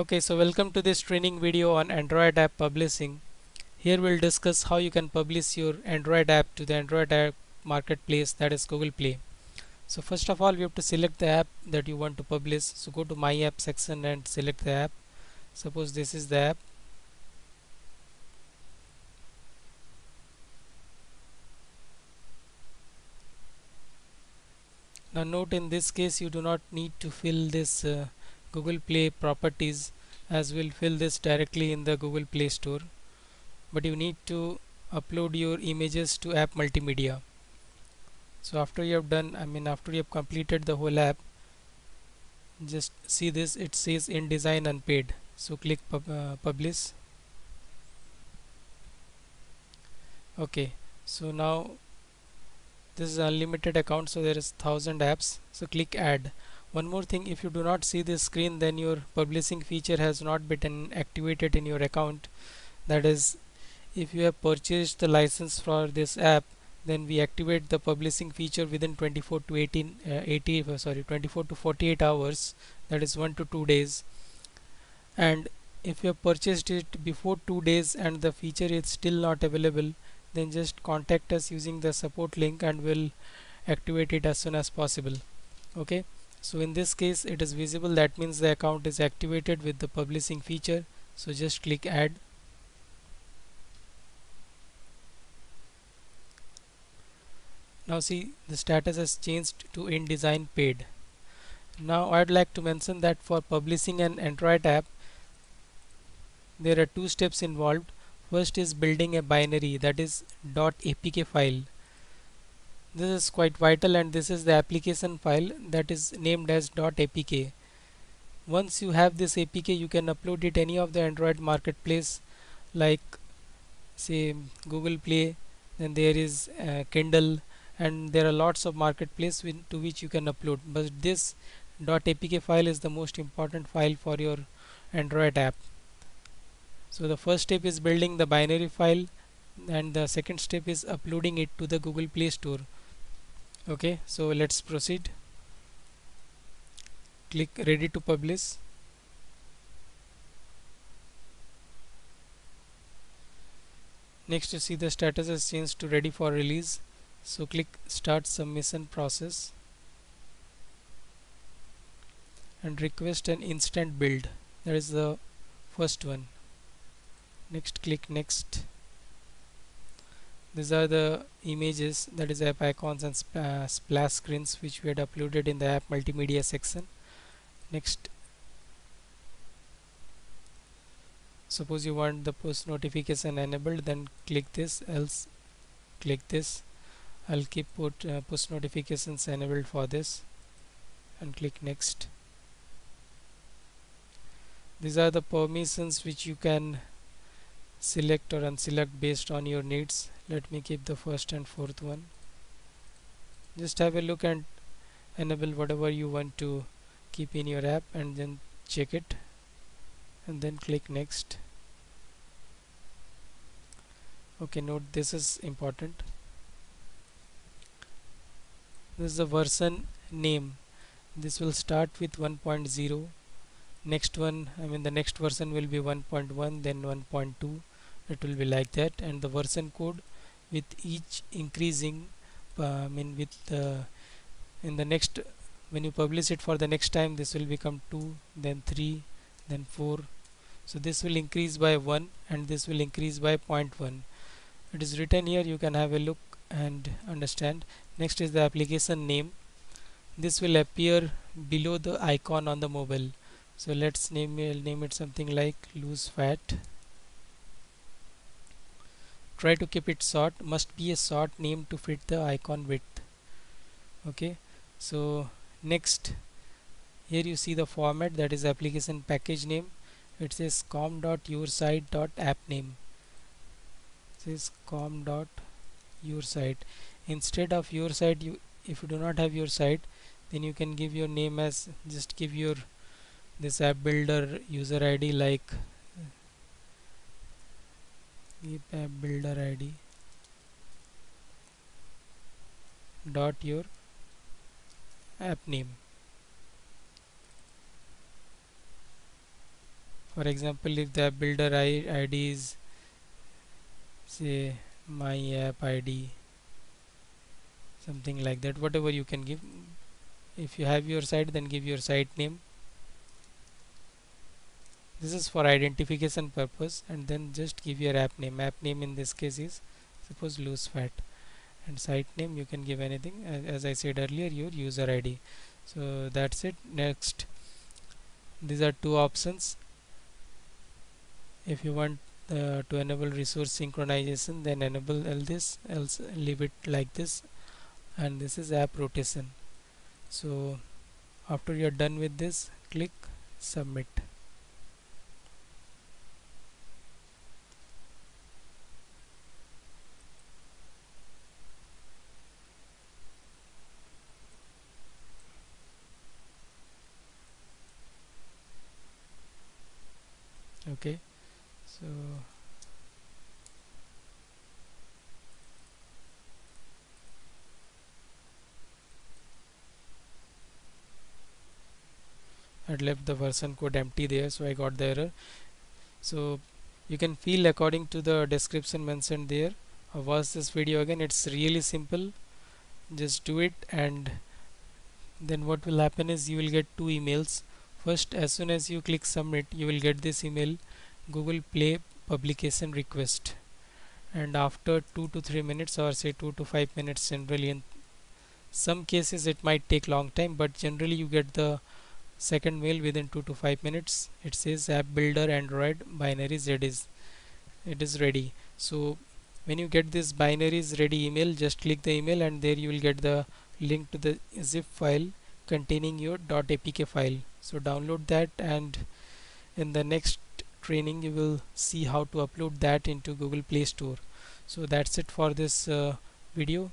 Okay, so welcome to this training video on Android app publishing. Here we'll discuss how you can publish your Android app to the Android app marketplace, that is Google Play. So first of all, we have to select the app that you want to publish. So go to My App section and select the app. Suppose this is the app. Now note, in this case you do not need to fill this Google Play properties, as we'll fill this directly in the Google Play Store, but you need to upload your images to App Multimedia. So after you have done, after you have completed the whole app, just see this, it says InDesign unpaid. So click publish. Okay, so now this is unlimited account, so there is 1000 apps. So click add. One more thing, if you do not see this screen, then your publishing feature has not been activated in your account. That is, if you have purchased the license for this app, then we activate the publishing feature within 24 to 24 to 48 hours, that is 1 to 2 days. And if you have purchased it before 2 days and the feature is still not available, then just contact us using the support link and we'll activate it as soon as possible. Okay, so in this case it is visible, that means the account is activated with the publishing feature. So just click add. Now see, the status has changed to InDesign paid. Now I'd like to mention that for publishing an Android app, there are two steps involved. First is building a binary, that is .apk file. This is quite vital, and this is the application file that is named as .apk. Once you have this APK, you can upload it any of the Android marketplace, like say Google Play, then there is Kindle, and there are lots of marketplace to which you can upload, but this .apk file is the most important file for your Android app. So the first step is building the binary file, and the second step is uploading it to the Google Play Store. Okay, so let's proceed. Click ready to publish. Next, you see the status has changed to ready for release. So click start submission process and request an instant build. That is the first one. Next, click next. These are the images, that is app icons and splash screens, which we had uploaded in the app multimedia section. Next, suppose you want the push notification enabled, then click this, else click this. I'll keep push notifications enabled for this and click next. These are the permissions which you can select or unselect based on your needs. Let me keep the first and fourth one. Just have a look and enable whatever you want to keep in your app and then check it and then click next. Okay, note this is important. This is the version name. This will start with 1.0. Next one, the next version will be 1.1, then 1.2. It will be like that, and the version code with each increasing, in the next, when you publish it for the next time, this will become 2, then 3, then 4. So this will increase by 1 and this will increase by 0.1. It is written here, you can have a look and understand. Next is the application name. This will appear below the icon on the mobile. So let's name it something like lose fat. Try to keep it short, must be a short name to fit the icon width. Okay, so next, here you see the format, that is application package name. It says com.yoursite.appname. Says com.yoursite. Instead of your site, if you do not have your site, then you can give your name as, just give your this app builder user ID, like give app builder ID dot your app name. For example, if the app builder ID is say my app ID, something like that, whatever you can give. If you have your site, then give your site name. This is for identification purpose, and then just give your app name. App name in this case is suppose loose fat, and site name you can give anything, as I said earlier, your user ID. So that's it. Next, these are two options. If you want to enable resource synchronization, then enable all this, else leave it like this. And this is app rotation. So after you're done with this, click submit. Okay, so I left the version code empty there, so I got the error. So you can feel according to the description mentioned there. Watch this video again. It's really simple. Just do it, and then what will happen is you will get two emails. First, as soon as you click submit, you will get this email, Google Play publication request. And after 2 to 3 minutes, or say 2 to 5 minutes, generally in some cases it might take long time, but generally you get the second mail within 2 to 5 minutes. It says app builder android binaries it is ready. So when you get this binaries ready email, just click the email, and there you will get the link to the zip file containing your .apk file. So download that, and in the next training you will see how to upload that into Google Play Store. So that's it for this video.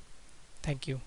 Thank you.